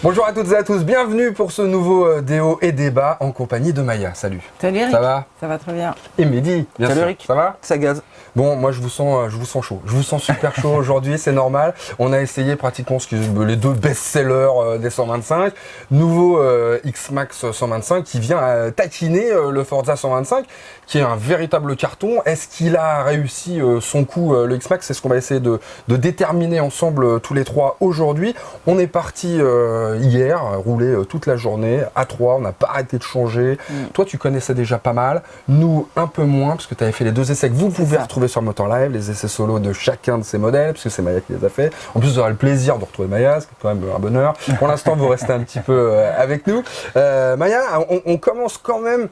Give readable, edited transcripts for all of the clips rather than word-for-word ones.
Bonjour à toutes et à tous, bienvenue pour ce nouveau déo et débat en compagnie de Maya. Salut. Salut Eric. Ça va? Ça va très bien. Et Mehdi, bien Salut sûr. Eric. Ça va? Ça gaze. Bon, moi je vous sens chaud. Je vous sens super chaud aujourd'hui, c'est normal. On a essayé pratiquement les deux best-sellers des 125. Nouveau X-Max 125 qui vient taquiner le Forza 125, qui est un véritable carton. Est-ce qu'il a réussi son coup, le X-Max? C'est ce qu'on va essayer de déterminer ensemble tous les trois aujourd'hui. On est parti hier, rouler toute la journée à 3, on n'a pas arrêté de changer. Toi, tu connaissais déjà pas mal. Nous, un peu moins, parce que tu avais fait les deux essais que vous pouvez retrouver sur Motor Live, les essais solo de chacun de ces modèles, parce que c'est Maya qui les a fait. En plus, vous aurez le plaisir de retrouver Maya, ce qui est quand même un bonheur. Pour l'instant, vous restez un petit peu avec nous. Maya, on commence quand même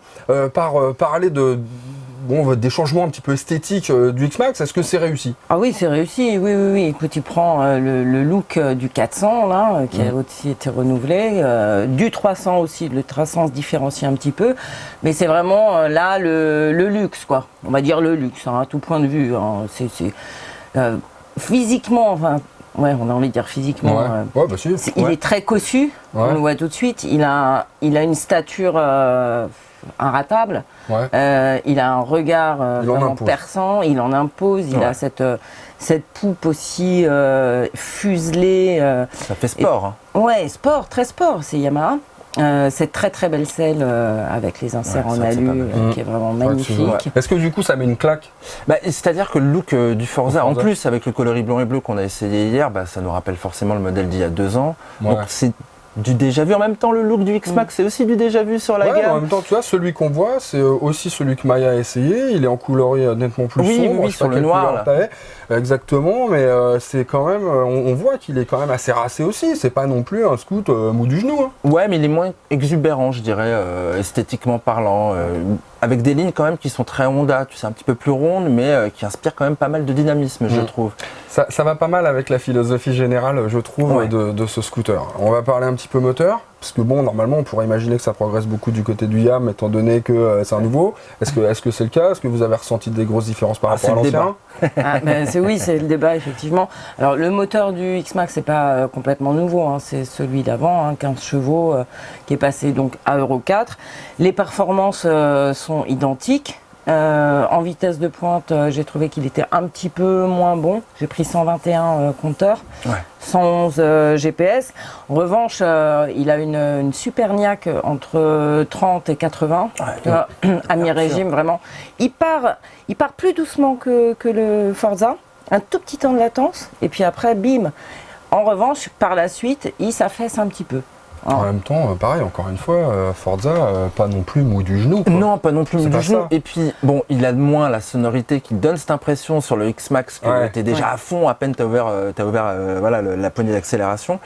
par parler des changements un petit peu esthétiques du X-Max. Est-ce que c'est réussi? Ah oui, c'est réussi, oui. Écoute, tu prends le look du 400, là, qui a aussi été renouvelé, du 300 aussi, le 300 se différencie un petit peu, mais c'est vraiment là le luxe, quoi. On va dire le luxe, à tout point de vue. Physiquement, enfin, ouais, on a envie de dire physiquement. Il est très cossu, on le voit tout de suite. Il a une stature inratable. Il a un regard vraiment perçant, il en impose, il a cette poupe aussi fuselée. Ça fait sport. Ouais, sport, très sport, c'est Yamaha. Cette très belle selle avec les inserts en alu qui est vraiment magnifique. Est-ce que du coup ça met une claque? C'est-à-dire que le look du Forza, en plus avec le coloris blanc et bleu qu'on a essayé hier, ça nous rappelle forcément le modèle d'il y a 2 ans. Donc c'est du déjà vu. En même temps, le look du X-Max, c'est aussi du déjà vu sur la gamme. En même temps, tu vois, celui qu'on voit, c'est aussi celui que Maya a essayé. Il est en coloris nettement plus sombre. Oui, sur le noir. Exactement, mais c'est quand même, on voit qu'il est quand même assez racé aussi. C'est pas non plus un scoot mou du genou. Ouais, mais il est moins exubérant, je dirais, esthétiquement parlant. Avec des lignes quand même qui sont très Honda, tu sais, un petit peu plus rondes, mais qui inspirent quand même pas mal de dynamisme, je trouve. Ça va pas mal avec la philosophie générale, je trouve, de ce scooter. On va parler un petit peu moteur, parce que bon, normalement, on pourrait imaginer que ça progresse beaucoup du côté du YAM, étant donné que c'est un nouveau. Est-ce que c'est le cas? Est-ce que vous avez ressenti des grosses différences par rapport à l'ancien? Oui, c'est le débat, effectivement. Alors, le moteur du X-Max, c'est pas complètement nouveau, c'est celui d'avant, 15 chevaux, qui est passé donc à Euro 4. Les performances sont identiques. En vitesse de pointe, j'ai trouvé qu'il était un petit peu moins bon. J'ai pris 121 compteurs, 111 GPS. En revanche, il a une super niaque entre 30 et 80. À mi-régime, vraiment. Il part plus doucement que le Forza. Un tout petit temps de latence. Et puis après, bim. En revanche, par la suite, il s'affaisse un petit peu. En même temps, pareil, encore une fois, Forza, pas non plus mou du genou. Non, pas non plus mou du genou. Et puis, bon, il a moins la sonorité qui donne cette impression sur le X-Max que t'es déjà à fond, à peine t'as ouvert la poignée d'accélération.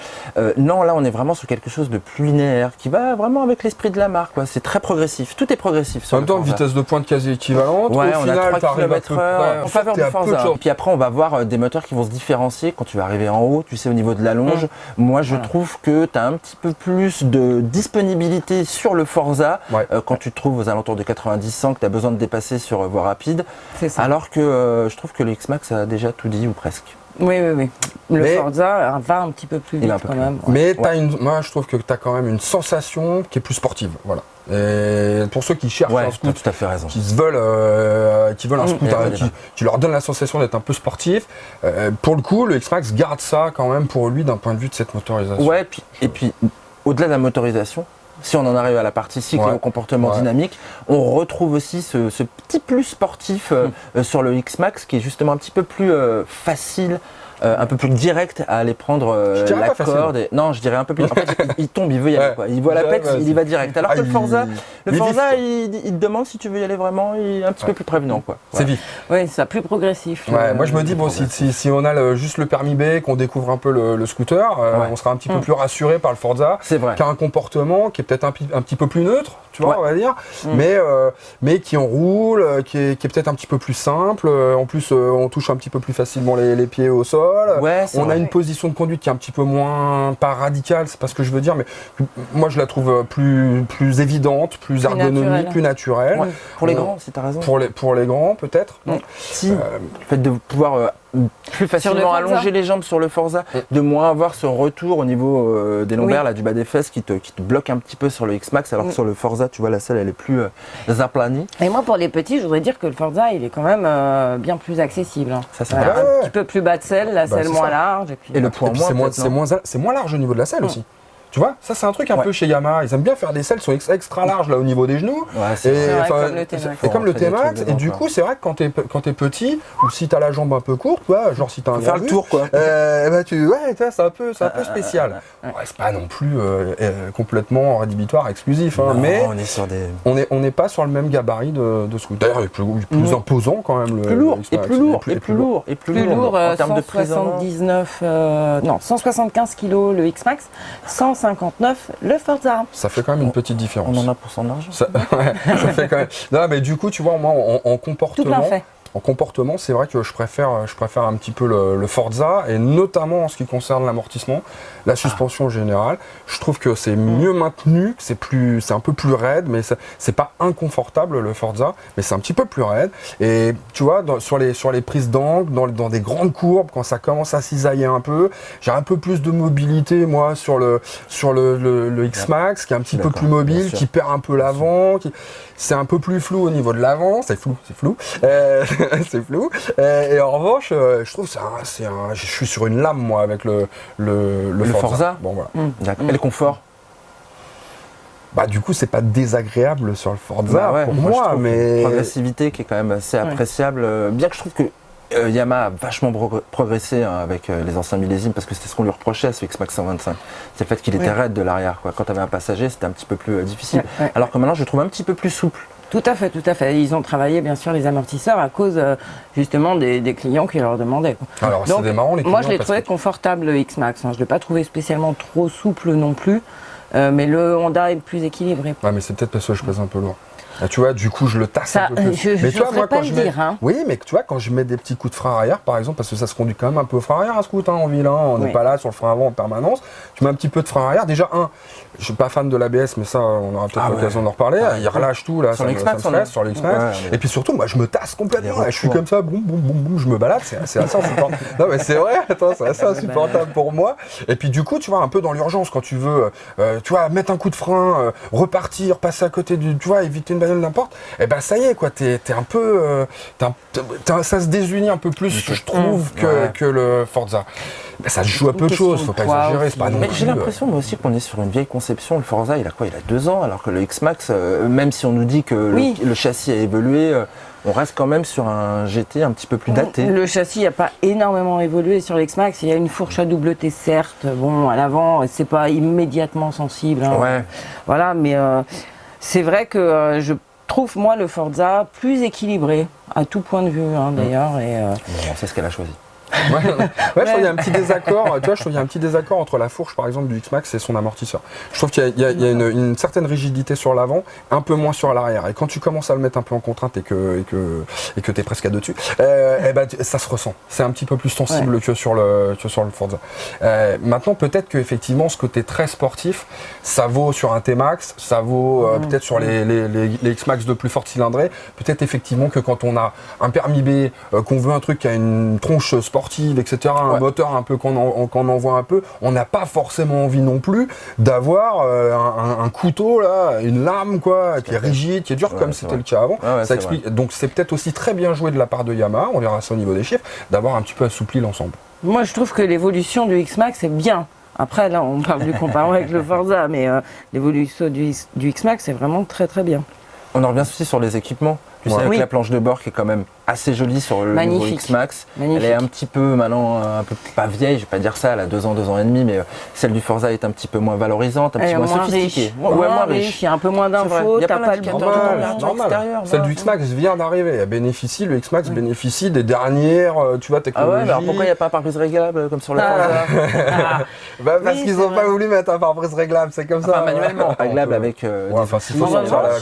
Non, là, on est vraiment sur quelque chose de plus linéaire, qui va vraiment avec l'esprit de la marque, quoi. C'est très progressif, tout est progressif sur en même temps, vitesse de pointe quasi équivalente. Ouais, au on final, a 3 km/h en faveur du Forza. Et puis après, on va voir des moteurs qui vont se différencier quand tu vas arriver en haut, tu sais, au niveau de la longe. Moi, je trouve que t'as un petit peu plus de disponibilité sur le Forza quand tu te trouves aux alentours de 90-100, que tu as besoin de dépasser sur voie rapide. Alors que je trouve que le X-Max a déjà tout dit ou presque. Oui. Le Forza va un petit peu plus vite quand même. Mais moi, je trouve que tu as quand même une sensation qui est plus sportive. Voilà. Et pour ceux qui cherchent un scooter, tout à fait raison. qui veulent un scooter qui leur donne la sensation d'être un peu sportif, pour le coup, le X-Max garde ça quand même pour lui d'un point de vue de cette motorisation. Ouais, et puis au-delà de la motorisation, si on en arrive à la partie cycle et au comportement dynamique, on retrouve aussi ce petit plus sportif sur le X-Max qui est justement un petit peu plus facile, un peu plus direct à aller prendre la corde. Non, je dirais un peu plus. En fait, il tombe, il veut y aller. Quoi. Il voit la pète, il y va direct. Alors que le Forza, il te demande si tu veux y aller vraiment, il est un petit peu plus prévenant. Quoi. C'est vif. Oui, c'est plus progressif. Moi, je me dis, si on a juste le permis B, qu'on découvre un peu le scooter, on sera un petit peu plus rassuré par le Forza, qui a un comportement qui est peut-être un petit peu plus neutre, tu vois, on va dire, mais qui enroule, qui est peut-être un petit peu plus simple. En plus, on touche un petit peu plus facilement les pieds au sol. On a une position de conduite qui est un petit peu moins, pas radicale, c'est pas ce que je veux dire, mais moi je la trouve plus évidente, plus ergonomique, plus naturelle. Pour les grands, si t'as raison. Pour les grands, peut-être. Si, le fait de pouvoir plus facilement allonger les jambes sur le Forza, de moins avoir ce retour au niveau des lombaires, là, du bas des fesses qui te bloque un petit peu sur le X-Max, alors que sur le Forza, tu vois, la selle, elle est plus aplanie. Et moi, pour les petits, je voudrais dire que le Forza, il est quand même bien plus accessible. Hein. Ça, c'est un petit peu plus bas de selle, la selle moins large. Et le poids c'est moins large au niveau de la selle aussi. Tu vois, ça c'est un truc un peu chez Yamaha, ils aiment bien faire des selles qui sont extra larges là au niveau des genoux. Et comme le T-Max, et du coup c'est vrai que quand t'es petit, ou si t'as la jambe un peu courte, toi, genre si t'as un faire le tour quoi. C'est un peu spécial. Ouais, c'est pas non plus complètement rédhibitoire, exclusif, hein, mais on est sur des... on n'est pas sur le même gabarit de scooter. D'ailleurs, il est plus imposant quand même. Plus lourd, et plus lourd en termes de prise en main. 175 kg le X-Max, 159 le Forza. Ça fait quand même une petite différence. On en a pour son argent. Ça fait quand même. Non, mais du coup, tu vois, moi, en comportement. Tout plein fait. En comportement, c'est vrai que je préfère un petit peu le Forza, et notamment en ce qui concerne l'amortissement, la suspension générale. Je trouve que c'est mieux maintenu, que c'est un peu plus raide, mais c'est pas inconfortable le Forza, mais c'est un petit peu plus raide. Et tu vois, sur les prises d'angle, dans des grandes courbes, quand ça commence à cisailler un peu, j'ai un peu plus de mobilité, moi, sur le X-Max, qui est un petit peu plus mobile, qui perd un peu l'avant, c'est un peu plus flou au niveau de l'avant, c'est flou. C'est flou. Et en revanche, je trouve que je suis sur une lame, moi, avec le Forza. Bon, voilà. Et le confort. Bah, du coup, c'est pas désagréable sur le Forza pour moi, mais. Une progressivité qui est quand même assez appréciable. Bien que je trouve que Yamaha a vachement progressé avec les anciens millésimes, parce que c'était ce qu'on lui reprochait à ce X-Max 125. C'est le fait qu'il était raide de l'arrière, quoi. Quand tu avais un passager, c'était un petit peu plus difficile. Alors que maintenant, je le trouve un petit peu plus souple. Tout à fait. Ils ont travaillé bien sûr les amortisseurs à cause justement des clients qui leur demandaient. Alors c'est marrant les clients. Moi je l'ai trouvé confortable le X-Max, hein. Je ne l'ai pas trouvé spécialement trop souple non plus, mais le Honda est plus équilibré. Ouais, mais c'est peut-être parce que je pèse un peu lourd. Ah, tu vois, du coup, je le tasse un peu plus. Mais tu vois, moi, quand oui, mais tu vois, quand je mets des petits coups de frein arrière, par exemple, parce que ça se conduit quand même un peu au frein arrière, un scooter en ville, hein, on n'est pas là sur le frein avant en permanence. Tu mets un petit peu de frein arrière. Déjà, je suis pas fan de l'ABS, mais ça, on aura peut-être l'occasion d'en reparler. Il relâche tout là, sur le X-Max. Et puis surtout, moi, je me tasse complètement. Je suis comme ça, boum, boum, boum, boum, je me balade. C'est assez insupportable. Non, mais c'est vrai, c'est assez insupportable pour moi. Et puis, du coup, tu vois, un peu dans l'urgence, quand tu veux, tu vois, mettre un coup de frein, repartir, passer à côté tu vois, éviter une bagnole n'importe. Et ben ça y est quoi, t'es un peu, ça se désunit un peu plus, je trouve, que le Forza. Ben, ça joue à peu de choses, faut pas exagérer, c'est pas non plus. J'ai l'impression moi aussi qu'on est sur une vieille conception. Le Forza, il a 2 ans, alors que le X-Max, même si on nous dit que le châssis a évolué, on reste quand même sur un GT un petit peu plus daté. Le châssis n'a pas énormément évolué sur l'X-Max. Il y a une fourche à double T, certes. Bon, à l'avant, c'est pas immédiatement sensible. Hein. Voilà, mais c'est vrai que je trouve, moi, le Forza plus équilibré, à tout point de vue, hein, d'ailleurs. On sait ce qu'elle a choisi. Je trouve qu'il y a un petit désaccord. Tu vois, je trouve qu'il y a un petit désaccord entre la fourche, par exemple, du X-Max et son amortisseur. Je trouve qu'il y a une certaine rigidité sur l'avant, un peu moins sur l'arrière. Et quand tu commences à le mettre un peu en contrainte et que t'es presque à deux dessus, ça se ressent. C'est un petit peu plus sensible que sur le Forza. Maintenant, peut-être que effectivement, ce côté très sportif, ça vaut sur un T-Max, ça vaut peut-être sur les X-Max de plus forte cylindrée. Peut-être effectivement que quand on a un permis B, qu'on veut un truc qui a une tronche sportive, etc., un moteur un peu qu'on envoie un peu, on n'a pas forcément envie non plus d'avoir un couteau là, une lame quoi, qui est rigide, qui est dur comme c'était le cas avant. Ça explique. Donc c'est peut-être aussi très bien joué de la part de Yamaha, on verra ça au niveau des chiffres, d'avoir un petit peu assoupli l'ensemble. Moi je trouve que l'évolution du X-Max est bien. Après là on parle du comparaison avec le Forza, mais l'évolution du X-Max c'est vraiment très très bien. On en revient aussi sur les équipements. Tu sais, avec la planche de bord qui est quand même assez jolie sur le nouveau X-Max. Elle est un petit peu maintenant, un peu pas vieille, je vais pas dire ça, elle a 2 ans, 2 ans et demi, mais celle du Forza est un petit peu moins valorisante, un petit peu moins sophistiquée. Moins riche, il y a un peu moins d'infos, t'as pas le extérieur. Celle du X-Max vient d'arriver, le X-Max bénéficie des dernières, tu vois, technologies. Ah ouais, alors pourquoi il n'y a pas un pare-brise réglable comme sur le Forza? Parce qu'ils n'ont pas voulu mettre un pare-brise réglable, c'est comme ça. Manuellement, réglable avec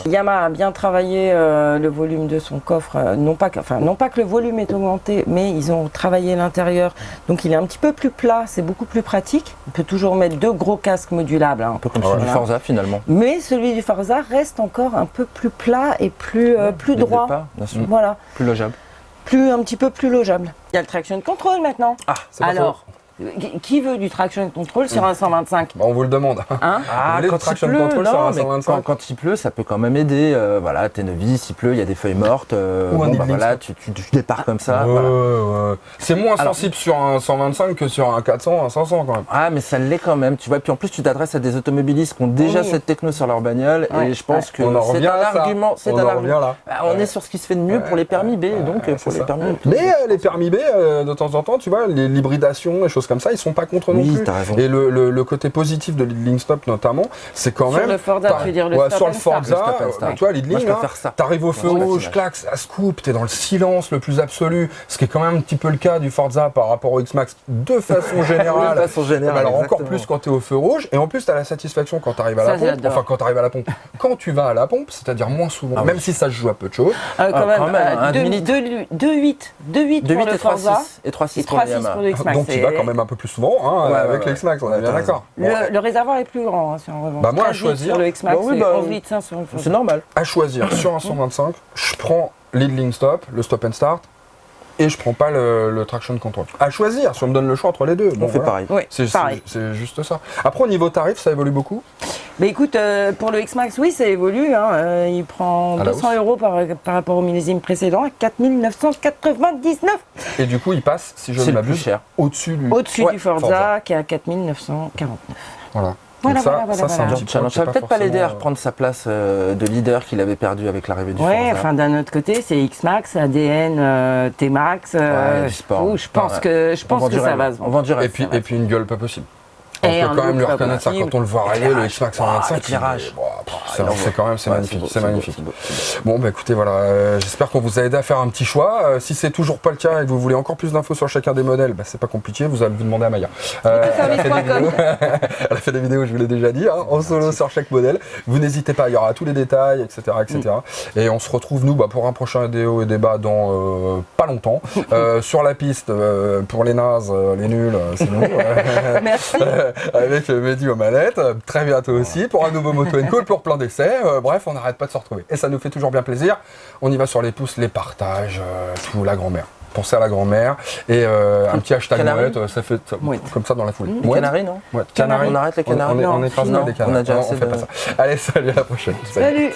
Yamaha a bien travaillé le volume de son coffre, non pas que le volume est augmenté, mais ils ont travaillé l'intérieur, donc il est un petit peu plus plat, c'est beaucoup plus pratique. On peut toujours mettre 2 gros casques modulables, hein. Un peu comme celui du Forza finalement. Mais celui du Forza reste encore un peu plus plat et plus droit. Bien sûr. Voilà. Plus logeable. un petit peu plus logeable. Il y a le traction control maintenant. Ah, c'est pas Alors, qui veut du traction control sur un 125? on vous le demande. Hein? Ah, Vous voulez quand du traction il pleut, control sur non, un mais 125? quand il pleut, ça peut quand même aider. Voilà, t'es novice, il pleut, il y a des feuilles mortes. Ou un voilà, tu départs comme ça. Voilà. Ouais. C'est moins sensible sur un 125 que sur un 400, un 500 quand même. Ah, mais ça l'est quand même, tu vois. Puis en plus, tu t'adresses à des automobilistes qui ont déjà cette techno sur leur bagnole. Ouais, Et je pense que On en c'est revient un à ça. argument. C'est On un en argument. revient là. Bah, on est sur ce qui se fait de mieux pour les permis B. Donc, pour les ça. permis. Mais les permis B, de temps en temps, tu vois, l'hybridation, les choses comme ça, ils sont pas contre non Oui, plus. t'as raison. Et le côté positif de l'Idling Stop notamment, c'est quand Sur même. le Forza, tu veux dire le stop sur le and start. Forza, Le stop and start. tu vois, l'Idling, Moi, je préfère ça. t'arrives au feu Moi, je rouge, patinage. clac, ça se coupe, t'es dans le silence le plus absolu, ce qui est quand même un petit peu le cas du Forza par rapport au X-Max de façon générale. De façon générale, Alors encore exactement. plus quand t'es au feu rouge, et en plus t'as la satisfaction quand t'arrives à la Ça, pompe, j'adore. enfin quand t'arrives à la pompe, quand tu vas à la pompe, c'est-à-dire moins souvent, Ah oui. même si ça se joue à peu de choses. Quand même, un demi-litre. 2,8 pour le 2,8 et Forza 3,6 et 3,6 et pour le 3,6 Yamaha. pour le X-Max. Donc tu vas quand même un peu plus souvent hein, Ouais, avec ouais. le X-Max, on est Ouais, bien t'as d'accord. Bon, Le réservoir est plus grand hein, si on revanche. Bah, moi, à 13 litres choisir- sur le X-Max Bah oui, et bah, 11 litres 5 sur le Forza. C'est normal. à choisir sur un 125, je prends l'Idling Stop, le Stop and Start, et je prends pas le Traction Control. À choisir, si on me donne le choix entre les deux. On fait pareil. Oui, C'est pareil. juste ça. Après, au niveau tarif, ça évolue beaucoup. Mais écoute, pour le X-Max, oui, ça évolue. Hein. Il prend À la 200 € par rapport au millésime précédent à 4 999 Et du coup, il passe, si je C'est ne le plus m'abuse, cher. au-dessus du. au-dessus Ouais, du Forza, Forza. qui est à 4 949. Voilà. Voilà, Donc ça, voilà, ça c'est un voilà. petit point Challenge, qui ça est va peut-être pas l'aider à forcément, reprendre sa place de leader qu'il avait perdu avec l'arrivée du Ouais, Forza. enfin d'un autre côté, c'est X-Max, ADN, T-Max. Ouais, du sport. Je pense Ouais. que ça va se On vendre. vend du rêve. Et puis une gueule pas possible. On Et peut un quand même look lui pas reconnaître ça possible. quand on le voit arriver, le X-Max 125. éclairage. C'est quand même, c'est magnifique, c'est magnifique. beau. Bon, bah écoutez, voilà, j'espère qu'on vous a aidé à faire un petit choix. Si c'est toujours pas le cas et que vous voulez encore plus d'infos sur chacun des modèles, bah, c'est pas compliqué, vous allez vous demander à Maya. Elle a fait des vidéos, je vous l'ai déjà dit, hein, en solo sur chaque modèle. Vous n'hésitez pas, il y aura tous les détails, etc. etc. Et on se retrouve, nous, pour un prochain vidéo et débat dans pas longtemps. Sur la piste, pour les nazes, les nuls, c'est nous. Merci. Avec Mehdi aux manettes, très bientôt aussi, pour un nouveau Moto & Co, pour plein d'essais. Bref, on n'arrête pas de se retrouver. Et ça nous fait toujours bien plaisir. On y va sur les pouces, les partages, tout, la grand-mère. Pensez à la grand-mère. Et un petit hashtag Canari. mouette, ça fait Mouette. comme ça dans la foulée. Les canaris, non Ouais, canari. On arrête les canaris. On écrase Non, pas les canards. on a déjà Non, assez on fait de- pas ça. Allez, salut, à la prochaine. Salut.